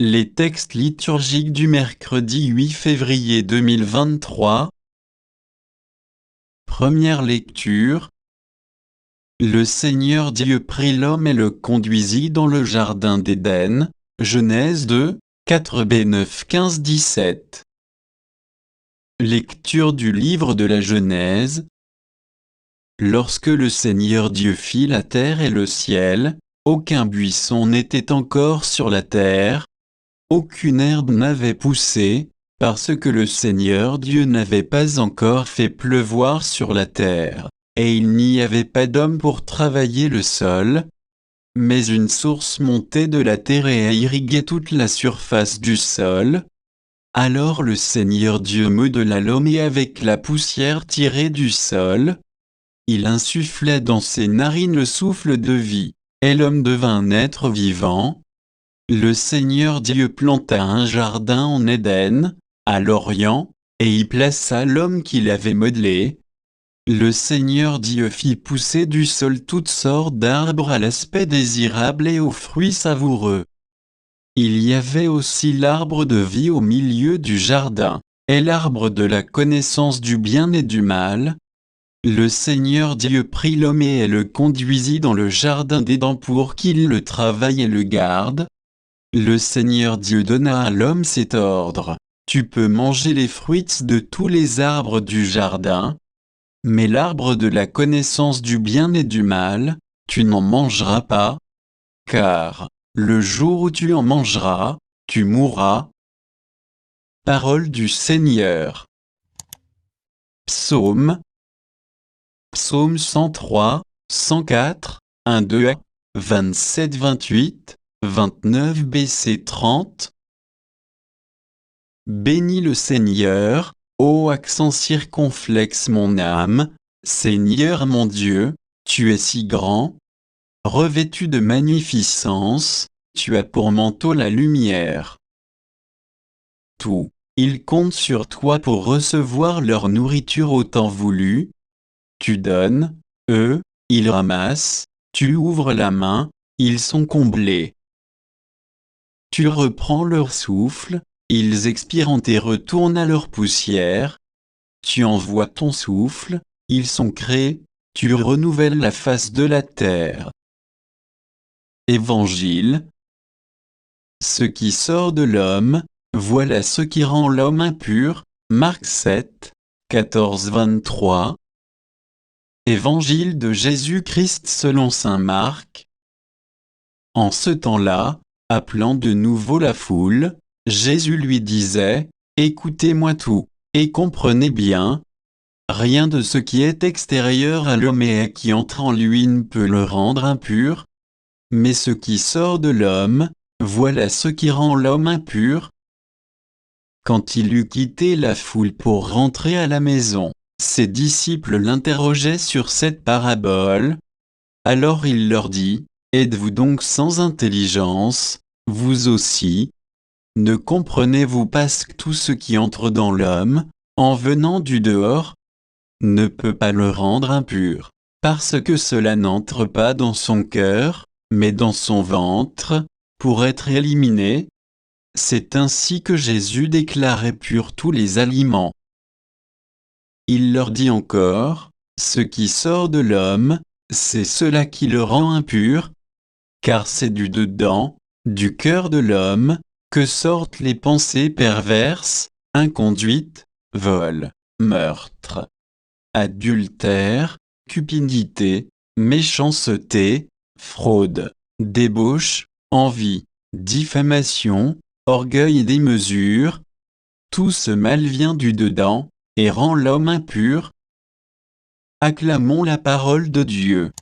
Les textes liturgiques du mercredi 8 février 2023. Première lecture. Le Seigneur Dieu prit l'homme et le conduisit dans le jardin d'Éden. Genèse 2, 4b 9 15 17. Lecture du livre de la Genèse. Lorsque le Seigneur Dieu fit la terre et le ciel, aucun buisson n'était encore sur la terre, aucune herbe n'avait poussé, parce que le Seigneur Dieu n'avait pas encore fait pleuvoir sur la terre, et il n'y avait pas d'homme pour travailler le sol. Mais une source montait de la terre et irriguait toute la surface du sol. Alors le Seigneur Dieu modela l'homme et avec la poussière tirée du sol, il insuffla dans ses narines le souffle de vie, et l'homme devint un être vivant. Le Seigneur Dieu planta un jardin en Éden, à l'Orient, et y plaça l'homme qu'il avait modelé. Le Seigneur Dieu fit pousser du sol toutes sortes d'arbres à l'aspect désirable et aux fruits savoureux. Il y avait aussi l'arbre de vie au milieu du jardin, et l'arbre de la connaissance du bien et du mal. Le Seigneur Dieu prit l'homme et le conduisit dans le jardin d'Éden pour qu'il le travaille et le garde. Le Seigneur Dieu donna à l'homme cet ordre: tu peux manger les fruits de tous les arbres du jardin, mais l'arbre de la connaissance du bien et du mal, tu n'en mangeras pas, car, le jour où tu en mangeras, tu mourras. Parole du Seigneur. Psaume. Psaume 103, 104, 1-2, 27-28, 29b 30. Bénis le Seigneur, ô accent circonflexe mon âme, Seigneur mon Dieu, tu es si grand. Revêtu de magnificence, tu as pour manteau la lumière. Tout, ils comptent sur toi pour recevoir leur nourriture au temps voulu. Tu donnes, eux, ils ramassent, tu ouvres la main, ils sont comblés. Tu reprends leur souffle, ils expirent et retournent à leur poussière. Tu envoies ton souffle, ils sont créés, tu renouvelles la face de la terre. Évangile. Ce qui sort de l'homme, voilà ce qui rend l'homme impur. Marc 7, 14-23. Évangile de Jésus-Christ selon saint Marc. En ce temps-là, appelant de nouveau la foule, Jésus lui disait: écoutez-moi tout, et comprenez bien. Rien de ce qui est extérieur à l'homme et qui entre en lui ne peut le rendre impur. Mais ce qui sort de l'homme, voilà ce qui rend l'homme impur. Quand il eut quitté la foule pour rentrer à la maison, ses disciples l'interrogeaient sur cette parabole. Alors il leur dit: êtes-vous donc sans intelligence, vous aussi? Ne comprenez-vous pas que tout ce qui entre dans l'homme, en venant du dehors, ne peut pas le rendre impur, parce que cela n'entre pas dans son cœur, mais dans son ventre, pour être éliminé? C'est ainsi que Jésus déclarait purs tous les aliments. Il leur dit encore: ce qui sort de l'homme, c'est cela qui le rend impur, car c'est du dedans, du cœur de l'homme, que sortent les pensées perverses, inconduite, vol, meurtre, adultère, cupidité, méchanceté, fraude, débauche, envie, diffamation, orgueil et démesure. Tout ce mal vient du dedans, et rend l'homme impur. Acclamons la parole de Dieu.